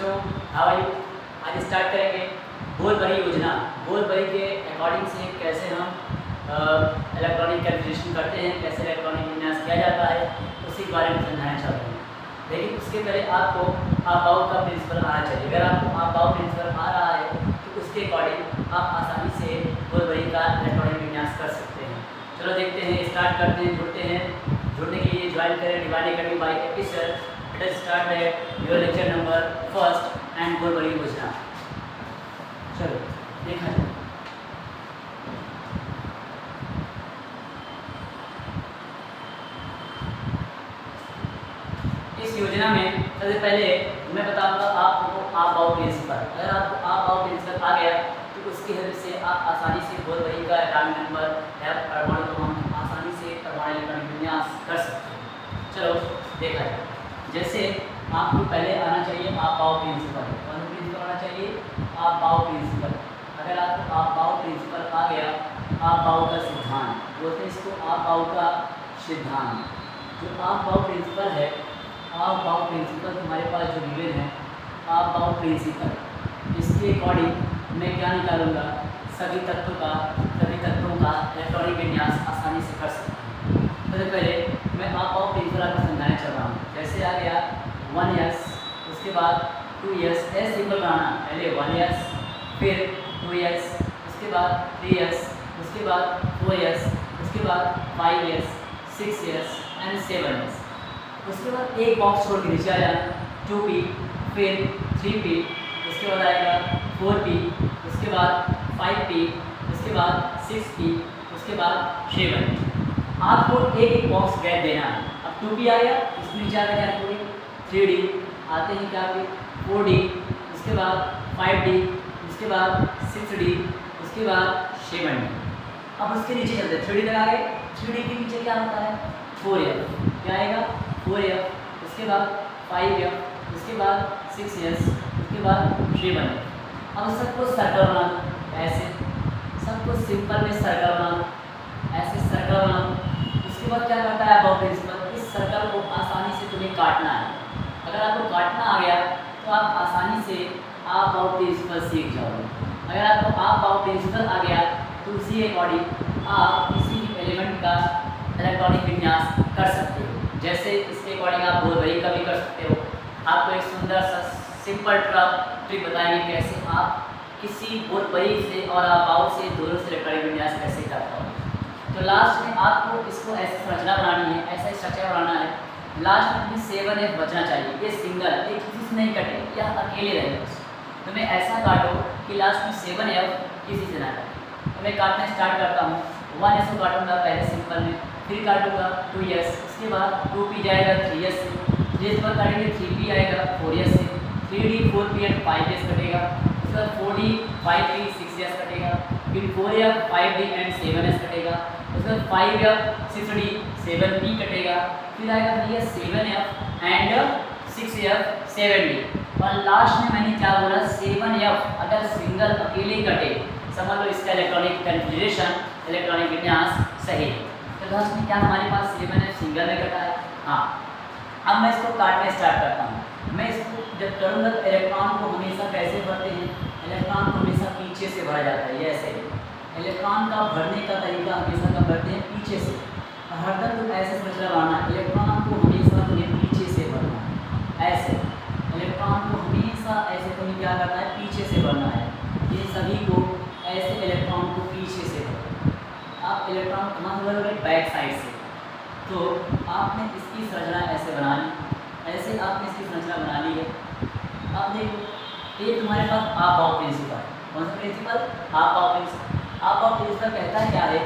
बच्चों, how are you. आज start करेंगे बोल-बरी योजना। बोल-बरी के अकॉर्डिंग से कैसे हम इलेक्ट्रॉनिक कैलकुलेशन करते हैं, कैसे इलेक्ट्रॉनिक विन्यास किया जाता है, उसी के बारे में समझाना चाहते हैं। लेकिन उसके पहले आपको आप-बाऊ का प्रिंसिपल आना चाहिए। अगर आपको आप-बाऊ प्रिंसिपल आ रहा है तो उसके अकॉर्डिंग आप आसानी से बोल-बरी का इलेक्ट्रॉनिक विन्यास कर सकते हैं। चलो देखते हैं, स्टार्ट करते हैं, जुड़ते हैं। जुड़ने के लिए ज्वाइन करें divide academy by episode. Let us start with your lecture number first and बोल-बरी योजना। चलो देखा जाए। इस योजना में सबसे पहले मैं बताऊंगा आपको आप-बाऊ प्रिंसिपल। अगर आपको आप-बाऊ प्रिंसिपल आ गया तो उसकी हेल्प से आप आसानी से बोल-बरी का एटॉमिक नंबर या परमाणु क्रमांक आसानी से परमाणु इलेक्ट्रॉनिक विन्यास कर सकते हैं। चलो देखा जाए। जैसे आपको पहले आना चाहिए आप-बाऊ प्रिंसिपल। कौन सा प्रिंसिपल आना चाहिए? आप-बाऊ प्रिंसिपल। अगर आपको आप-बाऊ प्रिंसिपल आ गया, आप-बाऊ का सिद्धांत बोलते हैं इसको, आप-बाऊ का सिद्धांत। जो आप-बाऊ प्रिंसिपल है, आप-बाऊ प्रिंसिपल तुम्हारे पास जो गिवन है आप-बाऊ प्रिंसिपल, इसके अकॉर्डिंग मैं क्या निकालूंगा? सभी तत्वों का इलेक्ट्रॉनिक विन्यास आसानी से कर सकता हूँ। सबसे पहले मैं आप-बाऊ प्रिंसिपल आपको समझाना चाह रहा हूँ। जैसे आ गया 1s, उसके बाद 2s, एस सिंपल बनाना, पहले 1s फिर 2s, उसके बाद 3s, उसके बाद 4s, उसके बाद 5s, 6s एंड 7s। उसके बाद एक बॉक्स छोड़ के नीचे आ जाना, 2p, फिर 3p, उसके बाद आएगा 4p, उसके बाद 5p, उसके बाद 6p, उसके बाद 7p। आपको एक एक बॉक्स गैप देना है। अब 2p आ गया, इसमें नीचे आता क्या? 3d आते हैं क्या? 4d, उसके बाद 5d, उसके बाद 6d, उसके बाद 7d। अब उसके नीचे चलते हैं, 3d लगा गए, 3d के नीचे क्या होता है? 4f, क्या आएगा? 4f, उसके बाद 5f, उसके बाद 6s, उसके बाद 7f। अब सबको सर्कल बना दो, ऐसे सबको सिंपल में सर्कल बना दो, ऐसे सर्कल बना दो। उसके बाद क्या करता है आप-बाऊ प्रिंसिपल? इस सर्कल को आसानी से तुम्हें काटना है। अगर आपको काटना आ गया तो आप आसानी से आप-बाऊ प्रिंसिपल सीख जाओगे। अगर आपको आप-बाऊ प्रिंसिपल आ गया तो उसी अकॉर्डिंग आप किसी भी एलिमेंट का इलेक्ट्रॉनिक विन्यास कर सकते हो। जैसे इसके अकॉर्डिंग आप बोल-बरी का भी कर सकते हो। आपको एक सुंदर सा सिंपल ट्रिक बताएंगे कैसे आप किसी बोल-बरी से और आप-बाऊ से दोनों से इलेक्ट्रॉनिक विन्यास कैसे कर पाओगे। तो लास्ट में आपको इसको ऐसे संरचना बनानी है, ऐसा स्ट्रक्चर बनाना है। लास्ट में 7f बचना चाहिए। ये सिंगल, ये किसी से नहीं कटे, या अकेले रहे। तुम्हें ऐसा काटो कि लास्ट में 7f किसी से ना कटे। तो मैं काटना स्टार्ट करता हूँ। 1s को काटूंगा पहले सिंपल में, फिर काटूंगा 2s, उसके बाद 2p जाएगा 3s से, 3s पर काटेंगे 3p आएगा 4s से, 3d 4p एंड 5s कटेगा, उसके बाद 4d 5p 6s कटेगा, फिर 4f 5d एंड 7s कटेगा, उसके बाद 5f 6d 7p कटेगा, फिर आएगा भैया 7f एंड 6f 7d। और लास्ट में मैंने क्या बोला? 7f अगर सिंगल अकेले कटे, समझ लो इसका इलेक्ट्रॉनिक कन्फिगरेशन, इलेक्ट्रॉनिक विन्यास सही है। तो लास्ट में क्या हमारे पास 7f सिंगल में कटा है। हाँ, अब मैं इसको काटना स्टार्ट करता हूँ। मैं इसको जब करूँगा तो इलेक्ट्रॉन को हमेशा कैसे भरते हैं? इलेक्ट्रॉन को हमेशा पीछे से भरा जाता है, ये ऐसे। इलेक्ट्रॉन का भरने का तरीका हमेशा कब भरते हैं? पीछे से। हरदम तो ऐसे समझना बनाना, इलेक्ट्रॉन को हमेशा तुम्हें पीछे से भरना है, ऐसे। इलेक्ट्रॉन को हमेशा ऐसे तुम्हें क्या करना है? पीछे से भरना है। ये सभी को ऐसे इलेक्ट्रॉन को पीछे से भरना। आप इलेक्ट्रॉन कहाँ से भरोगे? बैक साइड से। तो आपने इसकी संरचना ऐसे बना ली, ऐसे आपने इसकी संरचना बना ली है। अब देखो, ये तुम्हारे पास आप-बाऊ प्रिंसिपल है। कौन सा प्रिंसिपल? आप-बाऊ प्रिंसिपल। आप-बाऊ प्रिंसिपल कहता है क्या है?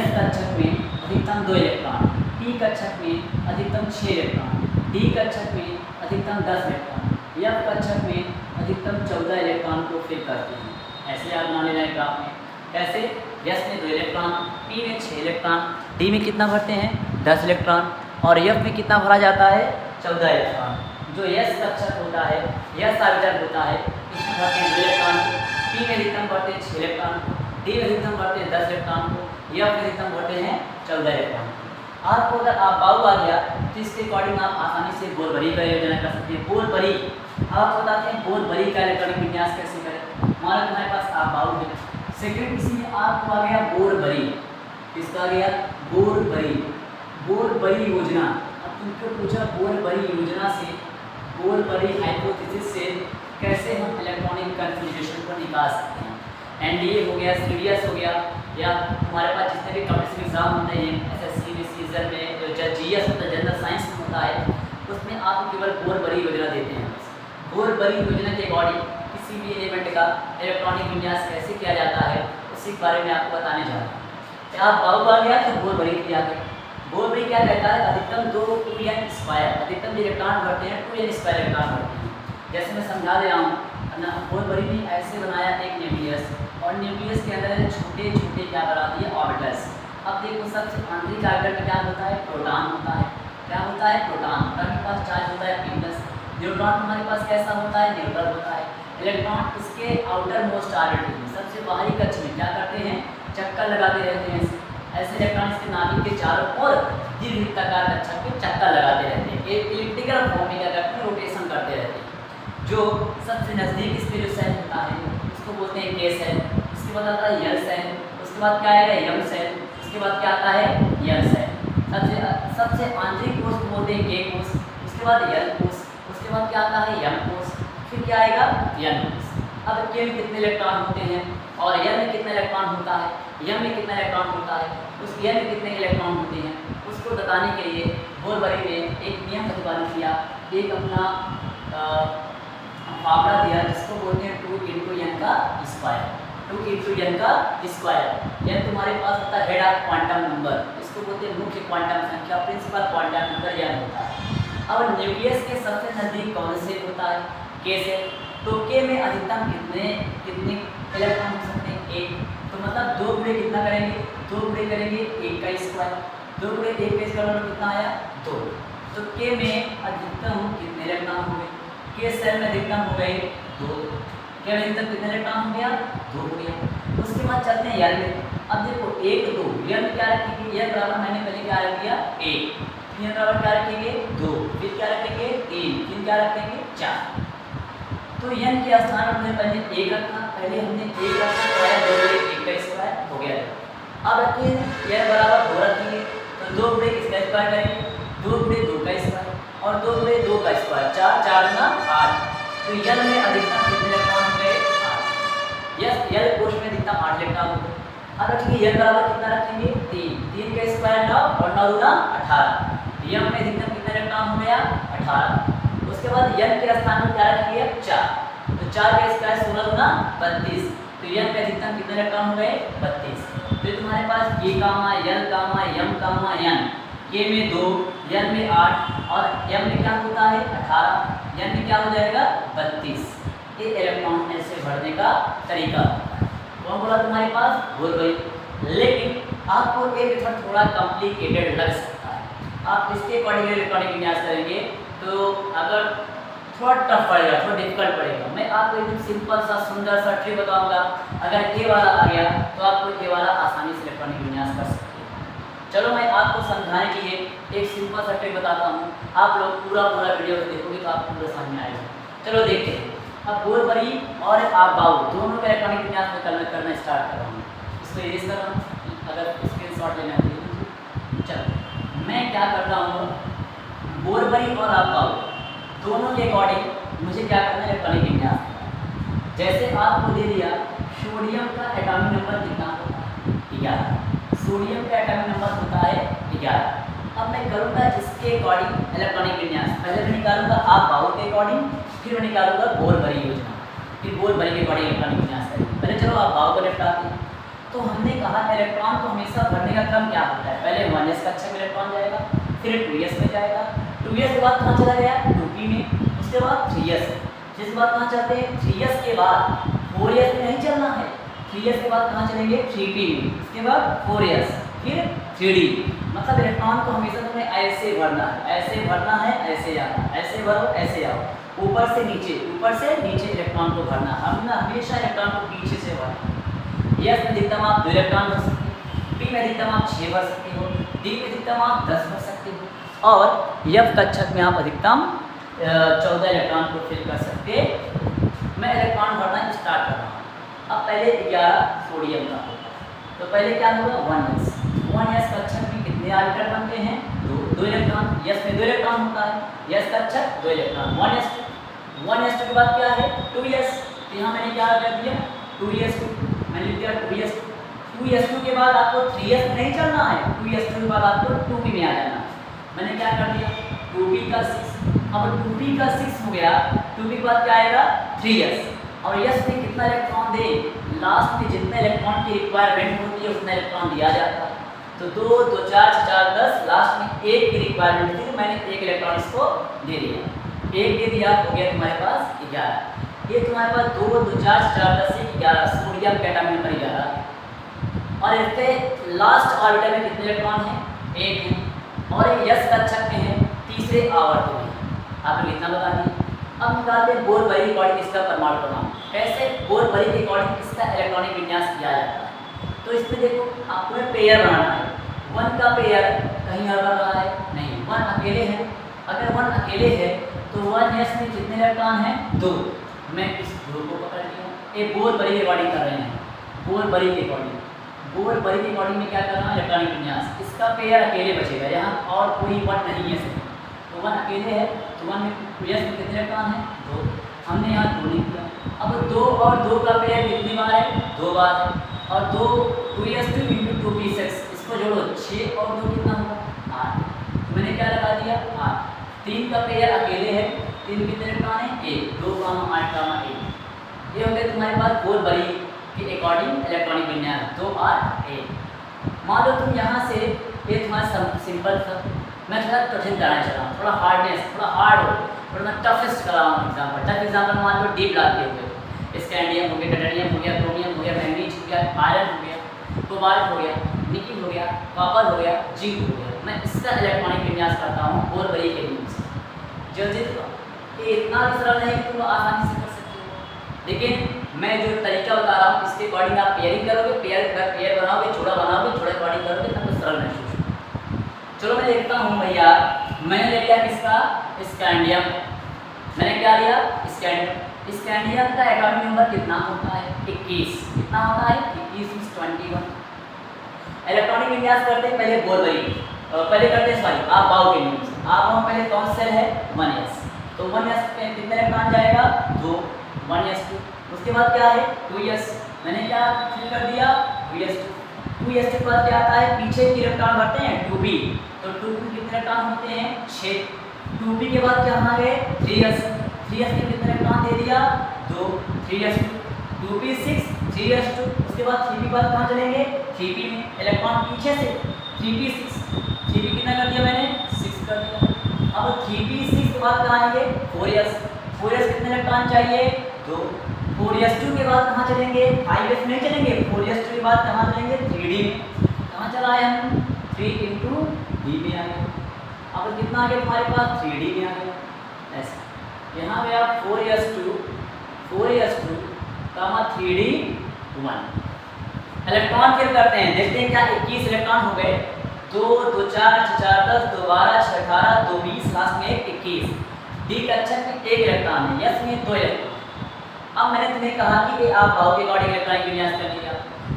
s कक्षक में अधिकतम 2 इलेक्ट्रॉन, p कक्षक में अधिकतम 6 इलेक्ट्रॉन, d कक्षक में अधिकतम 10 इलेक्ट्रॉन, f कक्षक में अधिकतम 14 इलेक्ट्रॉन को फिल करते हैं। ऐसे आप बना लेना है ग्राफ में। कैसे? s में 2 इलेक्ट्रॉन, p में 6 इलेक्ट्रॉन, d में कितना भरते हैं? 10 इलेक्ट्रॉन, और f में कितना भरा जाता है? 14 इलेक्ट्रॉन। जो s कक्षक होता है, s ऑर्बिटल होता है, इसमें भरते हैं 2 इलेक्ट्रॉन को, p में अधिकतम भरते हैं 6 इलेक्ट्रॉन को, d में अधिकतम भरते हैं 10 इलेक्ट्रॉन को, f में अधिकतम भरते हैं 14 इलेक्ट्रॉन को। आपको अगर आप बाहु आ गया तो इसके अकॉर्डिंग आप आसानी से बोर भरी का योजना कर सकते हैं। बोर भरी आप बताते हैं बोर भरी का इलेक्ट्रॉनिक विन्यास कैसे करें। मान लो तुम्हारे पास आप बाहु है, सेकंड किसी में आपको आ गया बोर भरी, किसका आ गया बोर भरी, बोर भरी योजना। अब तुमको पूछा बोर भरी योजना से, बोर भरी हाइपोथेसिस से कैसे हम इलेक्ट्रॉनिक कन्फ्यूजेशन को निकाल सकते हैं। एनडीए हो गया, सीडीएस हो गया, या हमारे पास जितने भी कॉम्पिटिटिव एग्जाम होते हैं एसएससी में, सीजन में, जो जीएस होता है जनरल साइंस में होता है, उसमें आप केवल बोर भरी योजना देते हैं। बोर भरी योजना के अकॉर्डिंग किसी भी एलिमेंट का इलेक्ट्रॉनिक विन्यास कैसे किया जाता है उसी के बारे में आपको बताने जा रहा हूँ। आप बाहु आ गया तो बोर भरी किया गया। बोर भरी क्या कहता है, अधिकतम 2n स्क्वायर, अधिकतम जो इलेक्ट्रॉन बढ़ते हैं 2n स्क्वायर इलेक्ट्रॉन बढ़ते हैं। जैसे मैं समझा दे रहा हूँ ना, बोर भरी ने ऐसे बनाया एक न्यूक्लियस, और न्यूक्लियस के अंदर छोटे छोटे क्या बना दिए ऑर्बिटल्स। अब देखो सबसे आंतरिक ऑर्बिटल में क्या होता है, प्रोटॉन होता है। क्या होता है, प्रोटॉन। प्रोटॉन के पास चार्ज होता है P+। न्यूट्रॉन हमारे पास कैसा होता है, न्यूट्रल होता है। इलेक्ट्रॉन इसके आउटर मोस्ट ऑर्बिटल में, सबसे बाहरी कक्ष में क्या करते हैं, चक्कर लगाते रहते हैं। ऐसे इलेक्ट्रॉन इसके नाभिक के चारों ओर दीर्घवृत्ताकार कक्षा पे चक्कर लगाते रहते हैं। एक इलिप्टिकल फॉर्म में क्या करते हैं, रोटेशन करते रहते हैं। जो सबसे नज़दीक इस पे जो सेल होता है उसको बोलते हैं के सेल, उसके बाद आता है एल सेल, उसके बाद क्या आएगा एम सेल, उसके बाद क्या आता है एन सेल। सबसे आंतरिक कोष को बोलते हैं के कोष, उसके बाद एल कोष, उसके बाद क्या आता है एम कोष, फिर क्या आएगा एन कोष। अब के में कितने इलेक्ट्रॉन होते हैं और एन में कितना इलेक्ट्रॉन होता है, एम में कितना इलेक्ट्रॉन होता है, उस एन में कितने इलेक्ट्रॉन होते हैं, उसको बताने के लिए बोर भरी ने एक नियम प्रतिपादित किया, एक अपना फार्मूला दिया जिसको बोलते हैं 2 × n का स्क्वायर। 2 × n का स्क्वायर यह तुम्हारे पास होता है हेड ऑफ क्वांटम नंबर, इसको बोलते हैं मुख्य क्वांटम संख्या, प्रिंसिपल क्वांटम नंबर यह होता है। अब न्यूक्लियस के सबसे नजदीक कौन से होता है, के से। तो के में अधिकतम कितने इलेक्ट्रॉन हो सकते हैं, एक। तो मतलब 2 गुणे कितना करेंगे, 2 गुणे करेंगे 1 का स्क्वायर, 2 गुणे 1 का स्क्वायर मतलब कितना आया 2। तो के में अधिकतम कितने इलेक्ट्रॉन हो गए, के सेल में अधिकतम हो गए 2, के में अधिकतम कितने इलेक्ट्रॉन हो गया 2 हो गया। उसके बाद चलते हैं एल में। अब देखो 1 2 एल में क्या रखेंगे, एल बराबर मैंने पहले क्या रख दिया 1, एल बराबर क्या रखेंगे 2, फिर क्या रखेंगे 3, फिर क्या रखेंगे 4। तो एन के स्थान पर हमने पहले 1 रखा, पहले हमने 1 रखा तो आया 2 × 1 का स्क्वायर हो गया। अब रखिए एल बराबर 2 रखेंगे तो 2 × किसका स्क्वायर करेंगे, 2 × 2 का स्क्वायर, और 2 × 2 का स्क्वायर 4, 4 × 8। तो एल में अधिकतम कितने इलेक्ट्रॉन हो गए 8। यस, एल कोश में अधिकतम 8 इलेक्ट्रॉन हो गए। अब रखेंगे एल बराबर कितना रखेंगे 3, 3 का स्क्वायर 9 और 9 × 18। एम में अधिकतम कितना इलेक्ट्रॉन हो गया 18। उसके बाद एन के स्थान पर क्या रखेंगे 4, तो 4 का स्क्वायर 16 × 32। तो एन में अधिकतम कितने इलेक्ट्रॉन हो गए 32। तो तुम्हारे पास k gamma l gamma m gamma n, k में 2, एन में 8 और एम में क्या होता है 18, एन में क्या हो जाएगा 32। ये इलेक्ट्रॉन ऐसे भरने का तरीका। कौन बोला तुम्हारे पास, बोल भाई। लेकिन आपको एक मेथड थोड़ा कॉम्प्लिकेटेड लग सकता है। आप इसके अकॉर्डिंग इलेक्ट्रॉनिक विन्यास करेंगे तो अगर थोड़ा टफ पड़ेगा, थोड़ा डिफिकल्ट पड़ेगा। मैं आपको एकदम सिंपल सा सुंदर सा ट्रिक बताऊंगा। अगर ए वाला आ गया तो आपको ए वाला आसानी से इलेक्ट्रॉनिक विन्यास कर सकते हैं। चलो मैं आपको समझाने के लिए एक सिंपल सा ट्रिक बताता हूँ। आप लोग पूरा वीडियो देखोगे तो आपको पूरा समझ में आएगा। चलो देखते हैं। अब बोर भरी और आप बाहु दोनों का इलेक्ट्रॉनिक विन्यास में करना स्टार्ट कर रहा हूँ। इसको इरेज कर रहा हूँ, अगर स्क्रीनशॉट लेना है तो चलो मैं क्या करता हूँ, बोर भरी और आप बाहु दोनों के अकॉर्डिंग मुझे क्या करना है इलेक्ट्रॉनिक विन्यास। जैसे आपको दे दिया सोडियम का एटॉमिक नंबर कितना होता है 11, सोडियम का एटॉमिक नंबर होता है 11। अब मैं करूँगा इसके अकॉर्डिंग इलेक्ट्रॉनिक विन्यास। पहले मैं निकालूंगा आप बाहु के अकॉर्डिंग, फिर मैं निकालूंगा बोर भरी योजना, फिर बोर भरी के अकॉर्डिंग इलेक्ट्रॉनिक विन्यास करेंगे। पहले चलो आप बाहु को निपटाते हैं। तो हमने कहा इलेक्ट्रॉन को हमेशा भरने का क्रम क्या होता है, पहले 1s कक्षा में इलेक्ट्रॉन जाएगा, फिर 2s में जाएगा, 2s के बाद कहाँ चला गया 2p में, उसके बाद 3s, जिसके बाद कहाँ चलते हैं 3s के बाद 4s में नहीं चलना है, 3s के बाद कहाँ चलेंगे 3p में, उसके बाद 4s, फिर 3d। मतलब इलेक्ट्रॉन को हमेशा तुम्हें ऐसे भरना है, ऐसे भरना है, ऐसे आना, ऐसे भरो ऐसे आओ, ऊपर से नीचे इलेक्ट्रॉन को भरना। हमने हमेशा इलेक्ट्रॉन को पीछे से भरना। s में अधिकतम आप 2 इलेक्ट्रॉन भर सकते हो, p में अधिकतम आप 6 भर सकते हो, डी में अधिकतम आप 10 भर सकते हो और एफ कक्षक में आप अधिकतम 14 इलेक्ट्रॉन को फिल कर सकते। मैं इलेक्ट्रॉन भरना स्टार्ट कर रहा हूँ। अब पहले 11 सोडियम का होगा, तो पहले क्या होगा 1s कक्षक में कितने ऑर्बिटल बनते हैं? 2 इलेक्ट्रॉन। यस में 2 इलेक्ट्रॉन होता है, यस कक्षक 2 इलेक्ट्रॉन। 1s2 के बाद क्या है 2s, तो यहाँ मैंने क्या कर दिया 2s2, मैंने लिख दिया 2s2। 2s2 के बाद आपको 3s नहीं चलना है, 2s2 के बाद आपको 2p में आ जाना है। मैंने क्या कर दिया 2p का 6, अब 2p का 6 हो गया, 2p के बाद क्या आएगा 3s, और यस में कितना इलेक्ट्रॉन दे, लास्ट में जितने इलेक्ट्रॉन की रिक्वायरमेंट होती है उतना इलेक्ट्रॉन दिया जाता है। तो 2 2 4 4 10, लास्ट में 1 की रिक्वायरमेंट थी तो मैंने 1 इलेक्ट्रॉन इसको दे दिया, 1 दे दिया, हो गया तुम्हारे पास 11। ये तुम्हारे पास 2 2 4 4 10 से 11 सोडियम के एटॉमिक नंबर 11। और इसके लास्ट ऑर्बिटल में कितने इलेक्ट्रॉन हैं? 1 है, और यस कक्षक में है, तीसरे आवर्त में। आप लोग इतना बता दिए। अब निकालते हैं बोर बरी अकॉर्डिंग इसका परमाणु क्रमांक। कैसे बोर बरी के अकॉर्डिंग इसका इलेक्ट्रॉनिक विन्यास किया जाता है? तो इसमें देखो आपको पेयर बनाना है। 1 का पेयर कहीं और बन रहा है नहीं, 1 अकेले है। अगर 1 अकेले है तो 1s में कितने इलेक्ट्रॉन हैं? 2। मैं इस 2 को पकड़ लिया। ये बोर बरी के अकॉर्डिंग कर रहे हैं, बोर बरी के अकॉर्डिंग। बोर बरी के अकॉर्डिंग में क्या करना है इलेक्ट्रॉनिक विन्यास। इसका पेयर अकेले बचेगा, यहाँ और कोई 1 नहीं है, तो 1 अकेले है, तो 1 में यस में कितने इलेक्ट्रॉन हैं? 2। हमने यहाँ 2 लिख दिया। अब 2 और 2 का पेयर कितनी बार है? 2 बार है, और 2s2 × 2p6, इसको जोड़ो 6 और 2 कितना होगा? 8। तो मैंने क्या लगा दिया 8। 3 का पेयर अकेले है, 3 कितने इलेक्ट्रॉन है? 1। 2 8 1। ये हो गया तुम्हारे पास बोर बरी के अकॉर्डिंग इलेक्ट्रॉनिक विन्यास 2 8 1। मान लो तुम यहाँ से, ये तुम्हारा सिंपल था, मैं थोड़ा कठिन कराना चाह रहा हूँ, थोड़ा हार्डनेस, थोड़ा हार्ड हो, थोड़ा मैं टफेस्ट करा रहा हूँ एग्जाम्पल। टफ एग्जाम्पल मान लो डीप लाते हुए स्कैंडियम हो गया, टाइटेनियम हो गया, क्रोमियम हो गया, मैंगनीज हो गया, आयरन हो गया, कोबाल्ट हो गया, निकिल हो गया, कॉपर हो गया, जिंक हो गया। मैं इसका इलेक्ट्रॉनिक विन्यास करता हूँ बोर बरी के नियम से। जल्दी ये इतना भी सरल नहीं कि तुम आसानी से कर सकते हो, लेकिन मैं जो तरीका बता रहा हूँ इसके अकॉर्डिंग आप पेयरिंग करोगे, पेयर बनाओगे, जोड़ा बनाओगे, जोड़े अकॉर्डिंग करोगे तब तो सरल महसूस। चलो मैं लिखता हूँ भैया, मैंने ले लिया किसका? स्कैंडियम। मैंने क्या लिया? स्कैंडियम। स्कैंडियम का एटॉमिक नंबर कितना होता है? 21। कितना होता है? 21 21। इलेक्ट्रॉनिक विन्यास करते हैं पहले बोर बरी, पहले करते हैं सॉरी आप बाउ के नियम से। आप बाउ पहले कौन सेल है? 1s, तो 1s पे कितने इलेक्ट्रॉन जाएगा? 2। 1s2। उसके बाद क्या है? 2s। मैंने क्या फिल कर दिया? 2s2। 2s के बाद क्या आता है? पीछे के इलेक्ट्रॉन बढ़ते हैं 2p, तो 2p कितने इलेक्ट्रॉन होते हैं? 6। 2p के बाद क्या आ गए? 3s। 3s के कितने इलेक्ट्रॉन दे दिया? 2। 3s2, 2p6, 3s2। उसके बाद 3p के बाद कहाँ चलेंगे? 3p में इलेक्ट्रॉन पीछे से 3p6, 3p कितना कर दिया मैंने? 6 कर दिया। अब 3p6 के बाद कहाँ आएंगे? 4s। 4s कितने इलेक्ट्रॉन चाहिए? 2। 4s2 के बाद कहाँ चलेंगे? 5s नहीं चलेंगे, 4s2 के बाद कहाँ चलेंगे? 3d में। कहाँ चला है हम? 3 × d में आ गया। अब कितना आ गया तुम्हारे पास? 3d में आ गया। ऐसा यहाँ गया 4s2 3d 1। इलेक्ट्रॉन फिर करते हैं, देखते हैं क्या 21 इलेक्ट्रॉन हो गए। 2 2 4 4 10 2 12 6 18 2 20, लास्ट में 21। डी कक्षक में 1 इलेक्ट्रॉन है, यस में 2 इलेक्ट्रॉन। अब मैंने तुम्हें कहा कि आप बाउ के अकॉर्डिंग इलेक्ट्रॉनिक विन्यास कर लिया।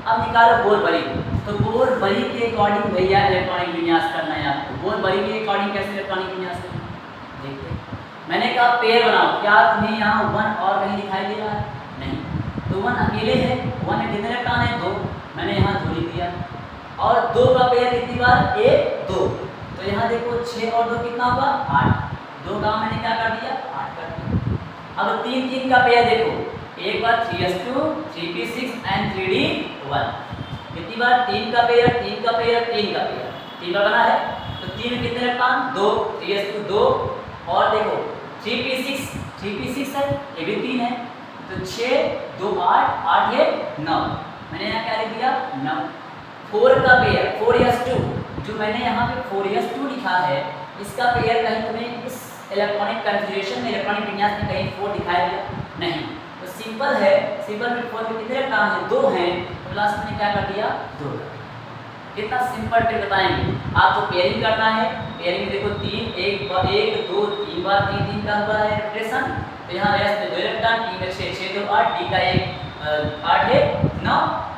अब निकालो बोर बरी, तो बोर बरी के अकॉर्डिंग भैया इलेक्ट्रॉनिक विन्यास करना है आपको। बोर बरी के अकॉर्डिंग कैसे इलेक्ट्रॉनिक विन्यास करना है देखते हैं। मैंने कहा पेयर बनाओ, क्या तुम्हें यहाँ 1 और कहीं दिखाई दे रहा है? नहीं, तो 1 अकेले है, 1 में कितने इलेक्ट्रॉन है? 2। मैंने यहाँ 2 लिख दिया, और 2 का पेयर कितनी बार? 1 2, तो यहाँ देखो 6 और 2 कितना होगा? 8। 2 का मैंने क्या कर दिया? 8 कर दिया। अब 3 3 का पेयर देखो, एक बार 3s2 3p6 एंड 3d 1। कितनी बार? 3 का पेयर 3 का पेयर 3 का पेयर 3 का बना है, तो 3 में कितने इलेक्ट्रॉन? 2। 3s2 2, और देखो 3p6 है, ये भी 3 है, तो 6 2 8 8 ये 9। मैंने यहाँ क्या लिख दिया? 9। 4 का पेयर 4s2, जो मैंने यहाँ पे 4s2 लिखा है, इसका पेयर कहीं तुम्हें इस इलेक्ट्रॉनिक कन्फिग्रेशन में, इलेक्ट्रॉनिक विन्यास में कहीं 4 दिखाई दिया? नहीं, तो सिंपल है। सिंपल में 4 में कितने इलेक्ट्रॉन हैं? 2 हैं, तो लास्ट में क्या कर दिया? 2 कर दिया। कितना सिंपल ट्रिक बताएंगे आपको। पेयरिंग करना है, पेयरिंग देखो 3 1 2 3 बार 3 3 का हुआ है रोटेशन। तो यहाँ एस में 2 इलेक्ट्रॉन, टी में 6 6 2 8, डी का 1 8 है 9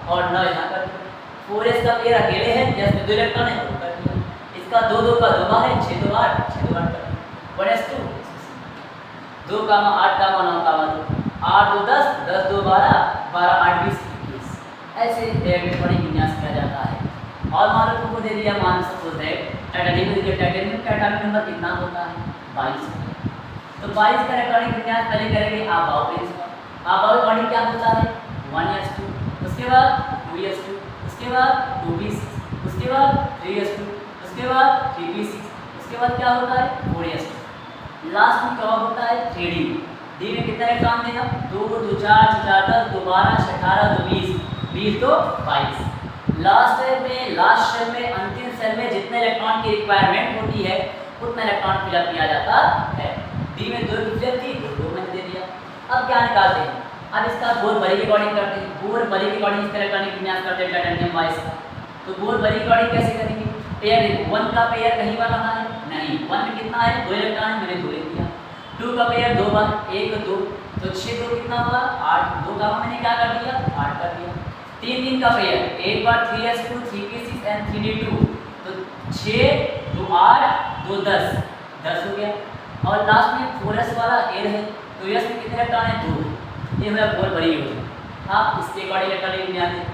और 9 यहाँ कर दिया। 4s का पेयर अकेले है, एस में 2 इलेक्ट्रॉन है 2 कर दिया। इसका 2 2 का 2 बार है 6 2 8 6 2 8 कर दिया। 1s2 2 कामा 8 कामा 9 कामा 2 8 2 10 10 2 12 12 8 20 21 ऐसे इलेक्ट्रॉनिक विन्यास किया जाता है। और मान लो तुमको दे दिया, मान सपोज है टाइटेनियम दे दिया, टाइटेनियम का एटॉमिक नंबर कितना होता है 22। तो 22 का इलेक्ट्रॉनिक विन्यास पहले करेंगे आप आओ प्रिंस पर। आप आओ बॉडी क्या होता है 1s2, उसके बाद 2s2, उसके बाद 2p6, उसके बाद 3s2, उसके बाद 3p6, उसके बाद क्या होता है 4s2, लास्ट में क्या होता है 3d। डी में कितना इलेक्ट्रॉन देगा 2 2 4 4 10 2 12 18 2 20 20 तो 22। लास्ट सेल में अंतिम सेल में जितने इलेक्ट्रॉन की रिक्वायरमेंट होती है उतना इलेक्ट्रॉन फिलअप किया जाता है। डी में 2 की थी तो 2 मैंने दे दिया। अब क्या निकालते हैं, अब इसका बोर बरी के अकॉर्डिंग करते हैं। बोर बरी के अकॉर्डिंग इसका इलेक्ट्रॉनिक विन्यास करते हैं टाइटेनियम 22 का। तो बोर बरी के अकॉर्डिंग कैसे करेंगे, पेयर देखो 1 का पेयर कहीं बार रहा है नहीं, 1 में कितना है 2 इलेक्ट्रॉन है, मैंने 2 लिख दिया। 2 का पेयर 2 बार 1 2 तो 6 2 कितना हुआ 8, 2 का मैंने क्या कर दिया 8 कर दिया। 3 3 का पेयर एक बार 3s2 3p6 एंड 3d2 तो 6 2 8 2 10 10 हो गया। और लास्ट में 4s वाला एल है तो s में कितने इलेक्ट्रॉन है 2, ये मेरा बोल बड़ी हो गया। आप इसके अकॉर्डिंग इलेक्ट्रॉनिक विन्यास दें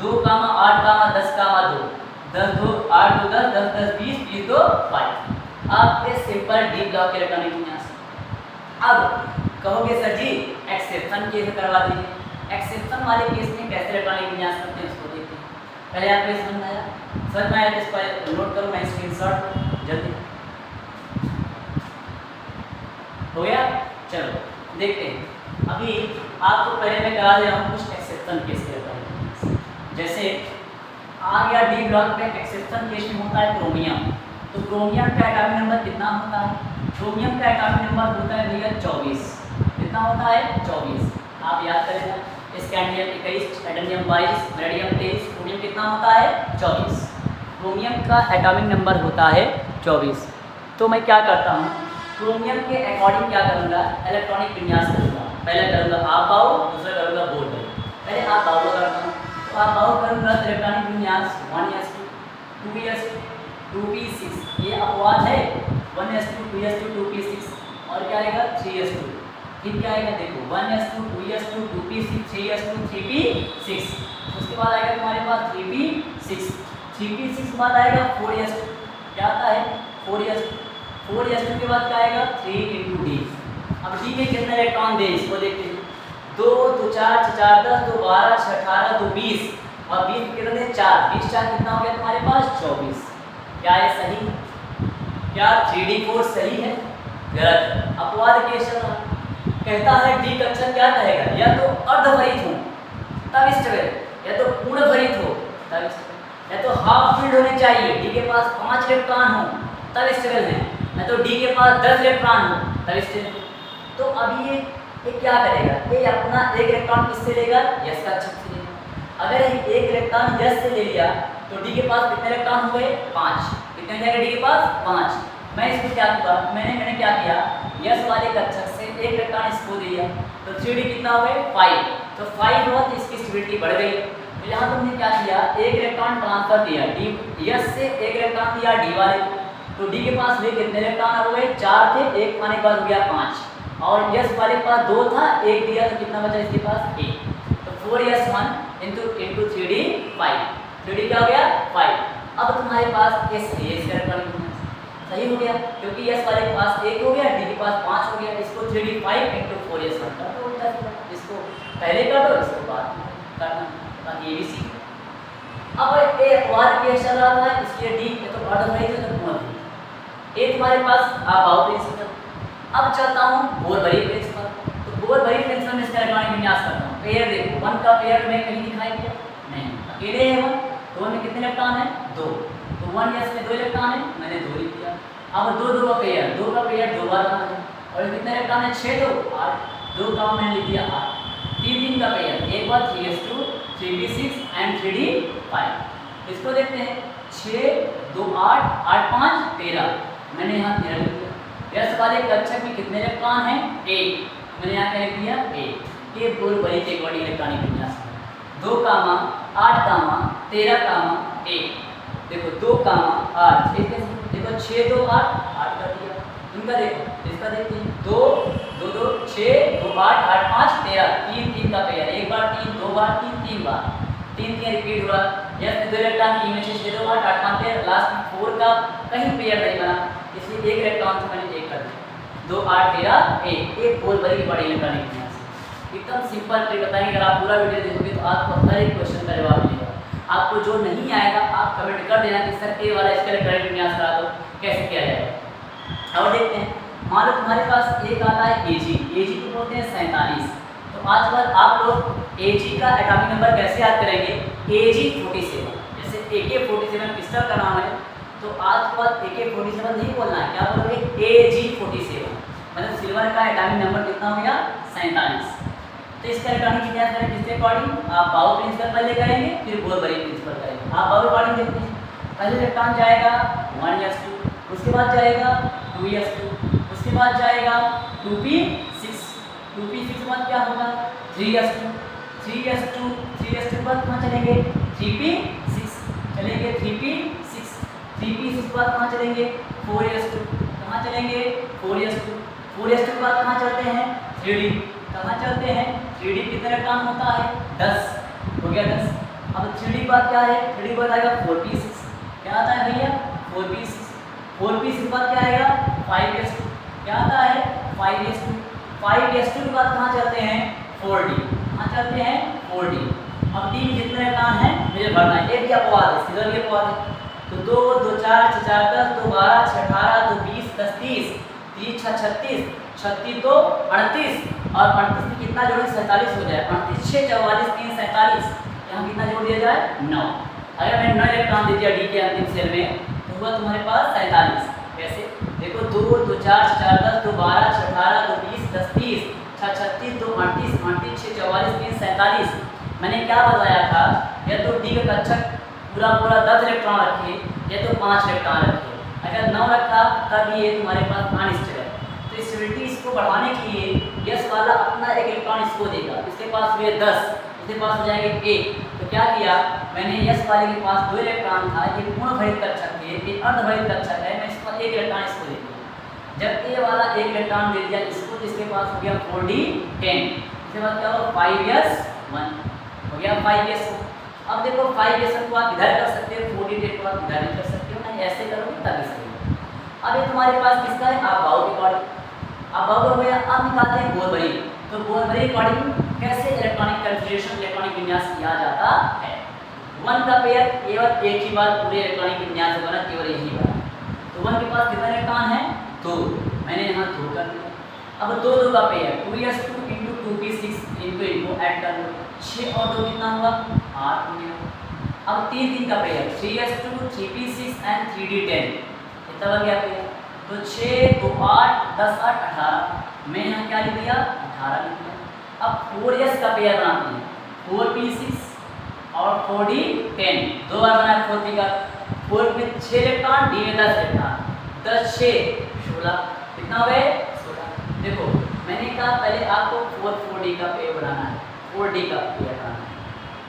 2 कामा 8 कामा 10 कामा 2 10 2 8 2 10 10 10 20 20 2 5। आपके सिंपल डी ब्लॉक के इलेक्ट्रॉनिक विन्यास। अब कहोगे सर जी एक्सेप्शन केस करवा दीजिए। एक्सेप्शन वाले केस में कैसे इलेक्ट्रॉनिक विन्यास करते हैं उसको देखते हैं। पहले आपको समझ आया, समझ में आया तो इसको नोट करो, मैं स्क्रीनशॉट जल्दी हो गया। चलो देखते हैं। अभी आपको पहले मैं करा दे रहा हूँ कुछ एक्सेप्शन केस के इलेक्ट्रॉनिक। जैसे आ गया डी ब्लॉक में एक्सेप्शन केस में होता है क्रोमियम। तो क्रोमियम का एटॉमिक नंबर कितना होता है, क्रोमियम का एटॉमिक नंबर होता है भैया 24। कितना होता है 24, आप याद करेंगे। स्कैंडियम 21, टाइटेनियम 22, बेरिलियम 23, क्रोमियम कितना होता है 24। क्रोमियम का एटॉमिक नंबर होता है 24। तो मैं क्या करता हूँ क्रोमियम के अकॉर्डिंग क्या करूँगा इलेक्ट्रॉनिक विन्यास करूँगा। पहले करूँगा आप बाउ, दूसरा करूँगा बोल बाउ। पहले आप बाउ करता हूँ तो आप बाउ करूँगा तो इलेक्ट्रॉनिक विन्यास 1s2 2s2 2p6 ये अपवाद है 1s2 2s2 2p6 और क्या आएगा 3s2। फिर क्या आएगा देखो 1s2 2s2 2p6 3s2 3p6। उसके बाद आएगा तुम्हारे पास 3p6 3p6 के बाद आएगा 4s2 क्या आता है 4s2 के बाद क्या आएगा 3 × d। अब d में कितने इलेक्ट्रॉन दे इसको देखते हैं 2 2 4 4 10 2 12 6 18 2 20 और 20 कितने दे 4 20 4 कितना हो गया तुम्हारे पास 24। क्या है सही, क्या 3d4 सही है गलत। अपवाद केस चल रहा कहता है डी कक्षक क्या कहेगा या तो अर्धभरित हो तब स्टेबल, या तो पूर्ण भरित हो तब स्टेबल, या तो हाफ फील्ड होने चाहिए डी के पास 5 इलेक्ट्रॉन हो तब स्टेबल है, या तो डी के पास 10 इलेक्ट्रॉन हो तब स्टेबल। तो अब ये क्या करेगा, ये अपना एक इलेक्ट्रॉन किससे लेगा यस का कक्षक से लेगा। अगर एक इलेक्ट्रॉन यस से ले लिया तो डी के पास कितने इलेक्ट्रॉन हो गए 5, कितने हो जाएगा डी के पास 5। मैं इसको क्या किया मैंने क्या किया यस वाले कक्षक से एक इलेक्ट्रॉन इसको दिया तो 3d कितना हो गए 5, तो 5 हुआ तो इसकी स्टेबिलिटी बढ़ गई। तो यहाँ तुमने क्या किया एक इलेक्ट्रॉन ट्रांसफर दिया डी यस से एक इलेक्ट्रॉन दिया डी वाले को, तो डी के पास वे कितने इलेक्ट्रॉन हो गए 4 थे, एक आने के बाद हो गया 5 और यस वाले के पास 2 था, एक दिया तो कितना बचा इसके पास 1, तो 4s1 इंटू 3d 5, 3d क्या हो गया 5। अब तुम्हारे पास एस इलेक्ट्रॉनिक सही हो गया क्योंकि यस वाले के पास 1 हो गया डी के पास 5 हो गया। इसको 3d 5 × 4s1 कर दो उल्टा सीधा, इसको पहले कर दो इसको बाद में करना ताकि ये भी सीख। अब ये अपवाद केस चल रहा था इसलिए डी ये तो अर्धभरित है तो पूर्ण ये तुम्हारे पास आप आओ प्रिंसिपल। अब चलता हूँ बोर भरी प्रिंसिपल। तो बोर भरी प्रिंसिपल में इसका इलेक्ट्रॉनिक विन्यास करता हूँ। पेयर देखो 1 का पेयर में कहीं दिखाई दिया नहीं, अकेले है 1, तो 1 में कितने इलेक्ट्रॉन है 2, तो 1 यस में 2 इलेक्ट्रॉन है मैंने 2 लिख दिया। अब 2 2 का पेयर 2 का पेयर 2 बार बना है और कितने इलेक्ट्रॉन है 6 2 8, 2 का मैंने लिख दिया 8। 3 3 का पेयर एक बार 3s2 3p6 एंड 3d 5, इसको देखते हैं 6 2 8 8 5 13, मैंने यहाँ 13 लिख दिया। यस वाले कक्षक में कितने इलेक्ट्रॉन हैं? 1, मैंने यहाँ क्या लिख दिया? 1। ये बोल बड़ी के अकॉर्डिंग इलेक्ट्रॉनिक विन्यास है। 2 कामा 8 कामा 13 कामा 1, देखो 2 कामा 8, देखो 6 2 8 8 कर दिया। इनका देखो, इसका देखते हैं 2 2 2 6 2 8 8 5 13, 3 3 का पेयर, एक बार 3 2 बार 3 3 बार 3 3 रिपीट हुआ। यस दो इलेक्ट्रॉन की में 6 2 8 8 5 13, लास्ट में 4 का कहीं पेयर नहीं बना, इसलिए एक इलेक्ट्रॉन से मैंने 1 कर दिया। 2 8 13 1, एक बोल बड़ी बड़ी इलेक्ट्रॉनिक विन्यास। एकदम सिंपल ट्रिक बताएंगे, अगर आप पूरा वीडियो देखोगे तो आपको हर एक क्वेश्चन का जवाब मिलेगा। आपको जो नहीं आएगा आप कमेंट कर देना कि सर ए वाला इसका इलेक्ट्रॉनिक विन्यास करा दो, कैसे किया जाएगा। अब देखते हैं, मान लो तुम्हारे पास एक आता है Ag, Ag को बोलते हैं 47। तो आज बाद आप लोग Ag का एटॉमिक नंबर कैसे याद करेंगे? Ag47, जैसे AK47 पिस्टल का नाम है, तो आज के बाद AK47 नहीं बोलना है, क्या बोलोगे? Ag47, मतलब सिल्वर का एटॉमिक नंबर कितना हो गया? 47। तो इसका इलेक्ट्रॉनिक विन्यास करें किसके अकॉर्डिंग? आप बाउ प्रिंसिपल पहले करेंगे, फिर बोल-बरी प्रिंसिपल करेंगे। आप बाउ अकॉर्डिंग देखते हैं, पहले इलेक्ट्रॉन जाएगा 1s2, उसके बाद जाएगा 2s2, उसके बाद जाएगा 2p6, 2p6 के बाद क्या होगा? 3s2, 3s2 के बाद कहाँ चलेंगे? 3p6 चलेंगे, 3p6, 3p6 के बाद कहाँ चलेंगे? 4s2, कहाँ चलेंगे? 4s2, 4s2 के बाद कहाँ चलते हैं? 3d, कहाँ चलते हैं? 3d कितने इलेक्ट्रॉन होता है? 10, हो गया 10। अब 3d के बाद क्या है? 3d के बाद आएगा 4p6, क्या आता है भैया? 4p6, 4p6 के बाद क्या आएगा? 5s2, क्या आता है? 5s2, 5s2 के बाद कहाँ चलते हैं? 4d, कहाँ चलते हैं? 4d। अब d में कितने इलेक्ट्रॉन हैं मुझे भरना है, ये भी अपवाद है, सीधा भी अपवाद है। तो 2 2 4 6 4 10, 2 12 6 18, 2 20 10 30, 3 6 36, 36 2 38, और 38 में कितना जोड़े? 47 हो जाए। 38 6 44 3 47, यहाँ कितना जोड़ दिया जाए? 9। अगर मैंने 9 इलेक्ट्रॉन दे दिया डी के अंतिम सेल में, तो हुआ तुम्हारे पास 47। कैसे? देखो 2 2 4 4 10, 2 12 6 18, 2 20 10 30, 6 36 2 38, 38 6 44 3 47। मैंने क्या बताया था? या तो डी का कक्षक पूरा 10 इलेक्ट्रॉन रखे, या तो 5 इलेक्ट्रॉन रखे। अगर 9 रखा तब ये तुम्हारे पास अनस्टेबल है। तो स्टेबिलिटी इसको बढ़ाने के लिए यस वाला अपना एक इलेक्ट्रॉन इसको देगा, इसके पास हुए 10, इसके पास हो जाएंगे 1। तो क्या किया मैंने? यस वाले के पास 2 इलेक्ट्रॉन था, ये पूर्ण भरित कक्षक थे, ये अर्धभरित कक्षक है, मैं इसको 1 इलेक्ट्रॉन इसको दे दिया। जब ए वाला 1 इलेक्ट्रॉन दे दिया इसको, जिसके पास हो गया 4d 10, इसके बाद क्या होगा? 5s1 हो गया, 5s। अब देखो 5s को आप इधर कर सकते हो, 4d 10 को आप इधर भी कर सकते हो, नहीं ऐसे करोगे तभी सही होगा। अब ये तुम्हारे पास किसका है? आप बाउ के अकॉर्डिंग, अब बाउ हो गया। अब निकालते हैं बोल बरी। तो बोल बरी अकॉर्डिंग कैसे इलेक्ट्रॉनिक कन्फिगरेशन, इलेक्ट्रॉनिक विन्यास किया जाता है? 1 का पेयर केवल एक ही बार पूरे इलेक्ट्रॉनिक विन्यास से बना, केवल यही बार। तो 1 के पास कितने इलेक्ट्रॉन है? 2, मैंने यहाँ 2 कर दिया। अब 2 2 का पेयर 2s2 × 2p6 इनको ऐड कर लो, 6 और 2 कितना हुआ? 8 हो गया। अब 3 3 का pair 3s2 3p6 and 3d10, कितना बन गया पेयर? तो 6 2 8 10 8 18, मैं यहाँ क्या लिख दिया? 18 लिख दिया। अब 4s का पेयर बनाते हैं, 4p6 और 4d10, 2 बार बनाया 4p का। 4 में 6 इलेक्ट्रॉन, d में 10 इलेक्ट्रॉन, 10 6 16, कितना हो गए? 16। देखो मैंने कहा पहले आपको 4d का पेयर बनाना है, 4d का पेयर बनाना है।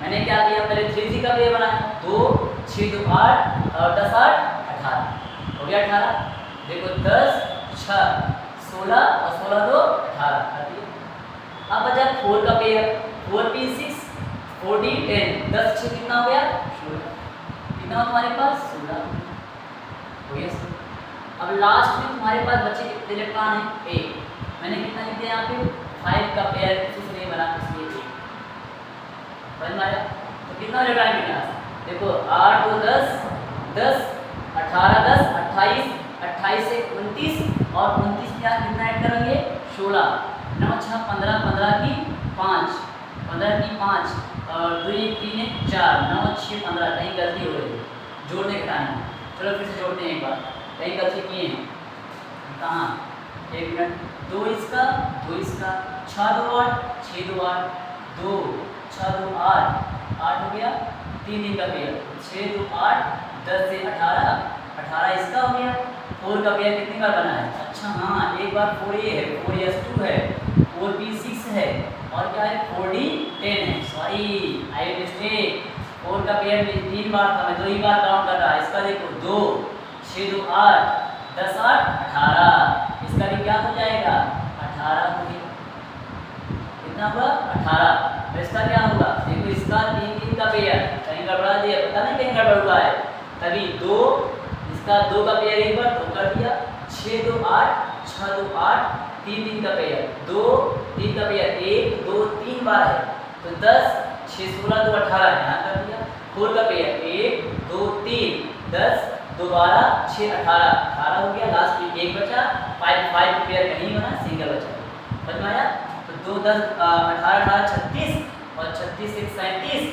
मैंने क्या किया? पहले 3d का पेयर बनाया, 2 6 2 8 और 10 8 18, हो गया 18। देखो 10 6 16 और 16 2 18 कर दिया। अब बचा 4 का पेयर, 4p6 4d10, 10 6 कितना हो गया? 16, कितना हो तुम्हारे पास? 16 हो गया। अब लास्ट में तुम्हारे पास बचे कितने इलेक्ट्रॉन हैं? 1। मैंने कितना लिख दिया यहाँ पे? 5 का पेयर किसी से नहीं बना, इसलिए 1 बन आया। तो कितना इलेक्ट्रॉन विन्यास? देखो 8 2 10 10 18 10 28, 28 से 29, और 29 के यहाँ कितना ऐड करेंगे? 16, 9 6 15 15 की 5, 15 की 5 और 2 3 4, 9 6 15, कहीं गलती हो रही है जोड़ने के टाइम। चलो फिर से जोड़ते हैं एक बार, कहीं गलती किए हैं कहाँ? 1 मिनट। 2 इसका 2 इसका, 6 2 8 6 2 8 2 6 2 8 8 हो गया, 3 दिन का पेयर, 6 2 8, 10 से 18, 18 इसका हो गया। 4 का पेयर कितनी बार बना है? अच्छा हाँ, एक बार 4a है, 4s2 है, 4b6 है, और क्या है 4d 10 है। सॉरी आई मिस्टेक, 4 का पेयर में 3 बार था, मैं 2 ही बार काउंट कर रहा है। इसका देखो 2, 6 2 8, 10 8 18, इसका भी क्या हो जाएगा 18 हो गया। कितना हुआ 18। तो इसका क्या होगा देखो, इसका 3 दिन का पेयर, कहीं गड़बड़ा दिया, पता नहीं कहीं गड़बड़ हुआ है, तभी 2, इसका 2 का पेयर एक बार 2 कर दिया, 6 2 8, 6 2 8, 3 दिन का पेयर 2, 3 का पेयर 1 2 3 बार है, तो 10 6 16 2 18 यहाँ कर दिया। 4 का पेयर 1 2 3, 10 2 12, 6 18, 18 हो गया। लास्ट में 1 बचा, 5 का पेयर कहीं बना, सिंगल बचा। समझ में आया? तो 2 10 18 18 36, और 36 1 37,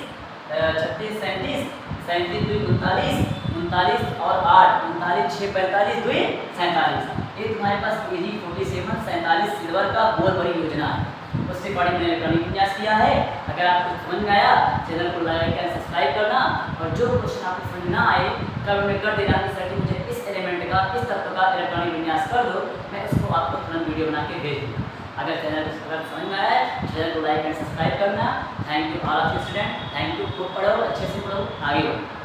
36 37, 37 2 39, 39 और 8 39 6 45 2 47। ये तुम्हारे पास AG 47 47 सिल्वर का बहुत बड़ी योजना है, उससे बड़ी मैंने इलेक्ट्रॉनिक विन्यास किया है। अगर आपको समझ में आया, चैनल को लाइक एंड सब्सक्राइब करना, और जो क्वेश्चन आपको समझ ना आए कमेंट में कर देना कि सर मुझे इस एलिमेंट का, इस तत्व का इलेक्ट्रॉनिक विन्यास कर दो, मैं उसको आपको तुरंत वीडियो बना के भेज दूँगा। अगर चैनल अगर समझ में आया है, चैनल को लाइक एंड सब्सक्राइब करना। Thank you all of you student, thank you. खूब पढ़ो, अच्छे से पढ़ो, आगे बढ़ो।